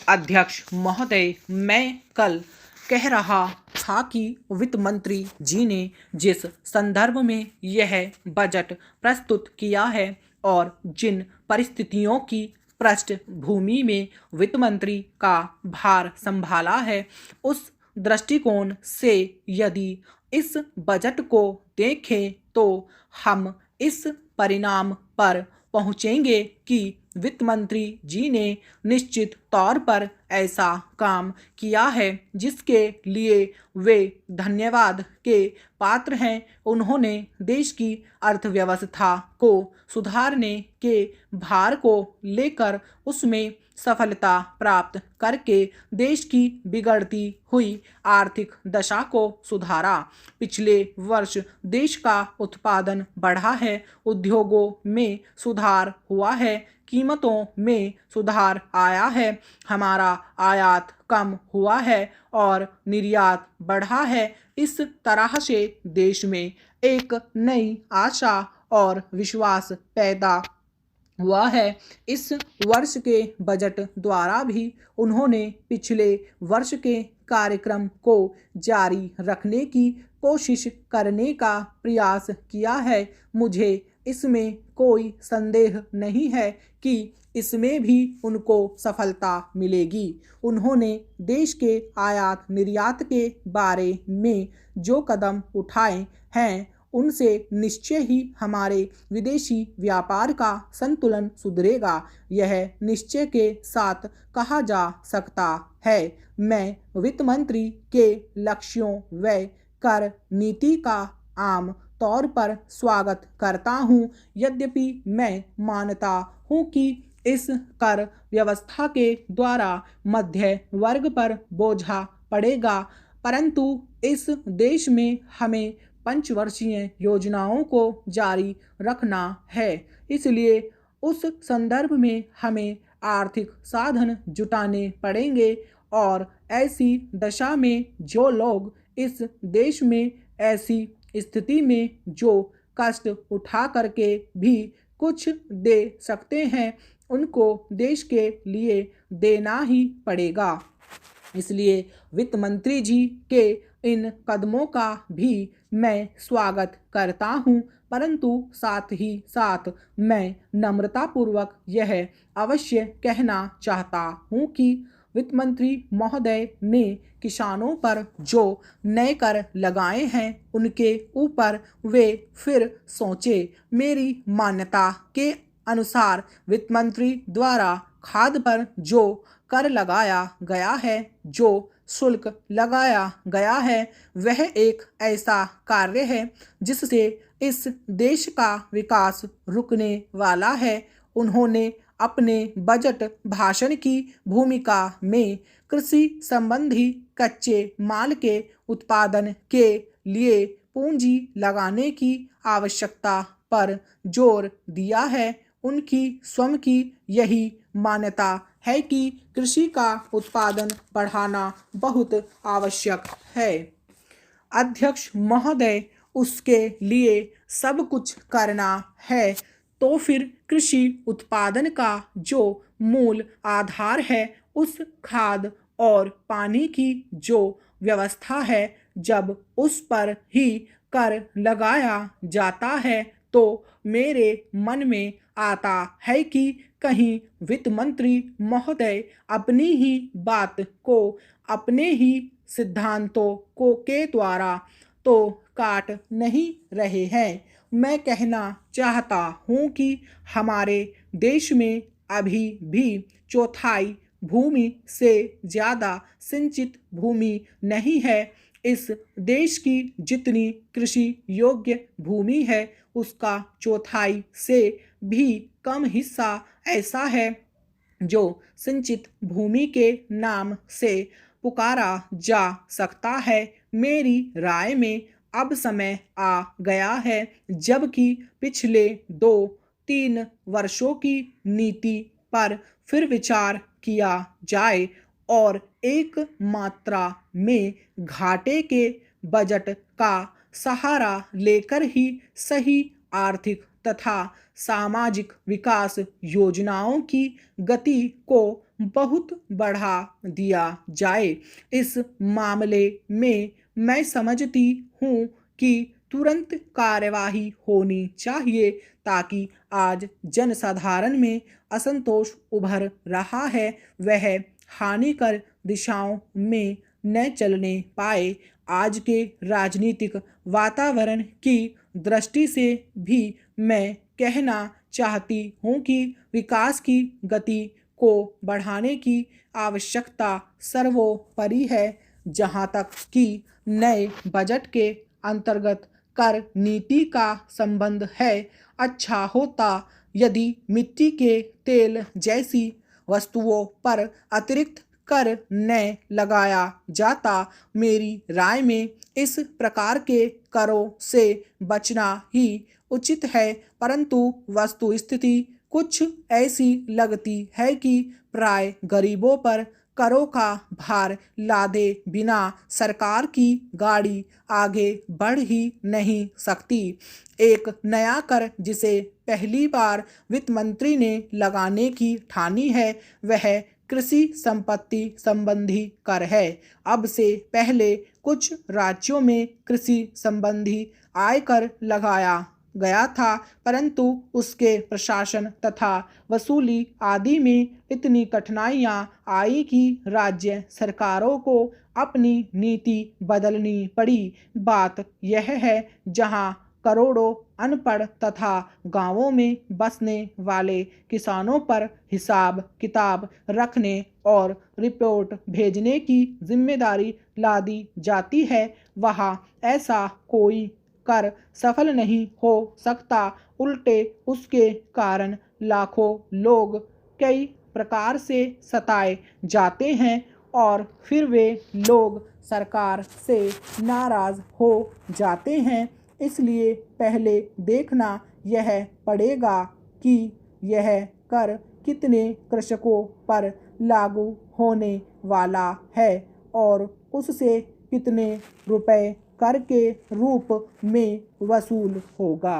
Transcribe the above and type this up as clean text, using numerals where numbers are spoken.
अध्यक्ष महोदय, मैं कल कह रहा था कि वित्त मंत्री जी ने जिस संदर्भ में यह बजट प्रस्तुत किया है और जिन परिस्थितियों की पृष्ठभूमि में वित्त मंत्री का भार संभाला है, उस दृष्टिकोण से यदि इस बजट को देखें तो हम इस परिणाम पर पहुंचेंगे कि वित्त मंत्री जी ने निश्चित तौर पर ऐसा काम किया है जिसके लिए वे धन्यवाद के पात्र हैं। उन्होंने देश की अर्थव्यवस्था को सुधारने के भार को लेकर उसमें सफलता प्राप्त करके देश की बिगड़ती हुई आर्थिक दशा को सुधारा। पिछले वर्ष देश का उत्पादन बढ़ा है, उद्योगों में सुधार हुआ है, कीमतों में सुधार आया है, हमारा आयात कम हुआ है और निर्यात बढ़ा है। इस तरह से देश में एक नई आशा और विश्वास पैदा हुआ है। इस वर्ष के बजट द्वारा भी उन्होंने पिछले वर्ष के कार्यक्रम को जारी रखने की कोशिश करने का प्रयास किया है। मुझे इसमें कोई संदेह नहीं है कि इसमें भी उनको सफलता मिलेगी। उन्होंने देश के आयात निर्यात के बारे में जो कदम उठाए हैं, उनसे निश्चय ही हमारे विदेशी व्यापार का संतुलन सुधरेगा। यह निश्चय के साथ कहा जा सकता है। मैं वित्त मंत्री के लक्ष्यों व कर नीति का आम तौर पर स्वागत करता हूं। यद्यपि मैं मानता हूं कि इस कर व्यवस्था के द्वारा मध्य वर्ग पर बोझा पड़ेगा, परंतु इस देश में हमें पंचवर्षीय योजनाओं को जारी रखना है। इसलिए उस संदर्भ में हमें आर्थिक साधन जुटाने पड़ेंगे और ऐसी दशा में जो लोग इस देश में ऐसी स्थिति में जो कष्ट उठा करके भी कुछ दे सकते हैं, उनको देश के लिए देना ही पड़ेगा। इसलिए वित्त मंत्री जी के इन कदमों का भी मैं स्वागत करता हूं, परंतु साथ ही साथ मैं नम्रतापूर्वक यह अवश्य कहना चाहता हूं कि वित्त मंत्री महोदय ने किसानों पर जो नए कर लगाए हैं, उनके ऊपर वे फिर सोचे। मेरी मान्यता के अनुसार वित्त मंत्री द्वारा खाद पर जो कर लगाया गया है, जो शुल्क लगाया गया है, वह एक ऐसा कार्य है जिससे इस देश का विकास रुकने वाला है। उन्होंने अपने बजट भाषण की भूमिका में कृषि संबंधी कच्चे माल के उत्पादन के लिए पूंजी लगाने की आवश्यकता पर जोर दिया है। उनकी स्वयं की यही मान्यता है कि कृषि का उत्पादन बढ़ाना बहुत आवश्यक है। अध्यक्ष महोदय, उसके लिए सब कुछ करना है तो फिर कृषि उत्पादन का जो मूल आधार है, उस खाद और पानी की जो व्यवस्था है, जब उस पर ही कर लगाया जाता है तो मेरे मन में आता है कि कहीं वित्त मंत्री महोदय अपनी ही बात को अपने ही सिद्धांतों को के द्वारा तो काट नहीं रहे हैं। मैं कहना चाहता हूँ कि हमारे देश में अभी भी चौथाई भूमि से ज़्यादा सिंचित भूमि नहीं है। इस देश की जितनी कृषि योग्य भूमि है, उसका चौथाई से भी कम हिस्सा ऐसा है जो सिंचित भूमि के नाम से पुकारा जा सकता है। मेरी राय में अब समय आ गया है जबकि पिछले 2-3 वर्षों की नीति पर फिर विचार किया जाए और एक मात्रा में घाटे के बजट का सहारा लेकर ही सही आर्थिक तथा सामाजिक विकास योजनाओं की गति को बहुत बढ़ा दिया जाए। इस मामले में मैं समझती हूँ कि तुरंत कार्यवाही होनी चाहिए, ताकि आज जनसाधारण में असंतोष उभर रहा है वह हानिकर दिशाओं में न चलने पाए। आज के राजनीतिक वातावरण की दृष्टि से भी मैं कहना चाहती हूँ कि विकास की गति को बढ़ाने की आवश्यकता सर्वोपरि है। जहाँ तक कि नए बजट के अंतर्गत कर नीति का संबंध है, अच्छा होता यदि मिट्टी के तेल जैसी वस्तुओं पर अतिरिक्त कर न लगाया जाता। मेरी राय में इस प्रकार के करों से बचना ही उचित है, परंतु वस्तुस्थिति कुछ ऐसी लगती है कि प्राय गरीबों पर करों का भार लादे बिना सरकार की गाड़ी आगे बढ़ ही नहीं सकती। एक नया कर जिसे पहली बार वित्त मंत्री ने लगाने की ठानी है वह कृषि संपत्ति संबंधी कर है। अब से पहले कुछ राज्यों में कृषि संबंधी आयकर लगाया गया था, परंतु उसके प्रशासन तथा वसूली आदि में इतनी कठिनाइयां आई कि राज्य सरकारों को अपनी नीति बदलनी पड़ी। बात यह है, जहां करोड़ों अनपढ़ तथा गांवों में बसने वाले किसानों पर हिसाब किताब रखने और रिपोर्ट भेजने की जिम्मेदारी लादी जाती है, वहां ऐसा कोई कर सफल नहीं हो सकता। उल्टे उसके कारण लाखों लोग कई प्रकार से सताए जाते हैं और फिर वे लोग सरकार से नाराज हो जाते हैं। इसलिए पहले देखना यह पड़ेगा कि यह कर कितने कृषकों पर लागू होने वाला है और उससे कितने रुपए कर के रूप में वसूल होगा।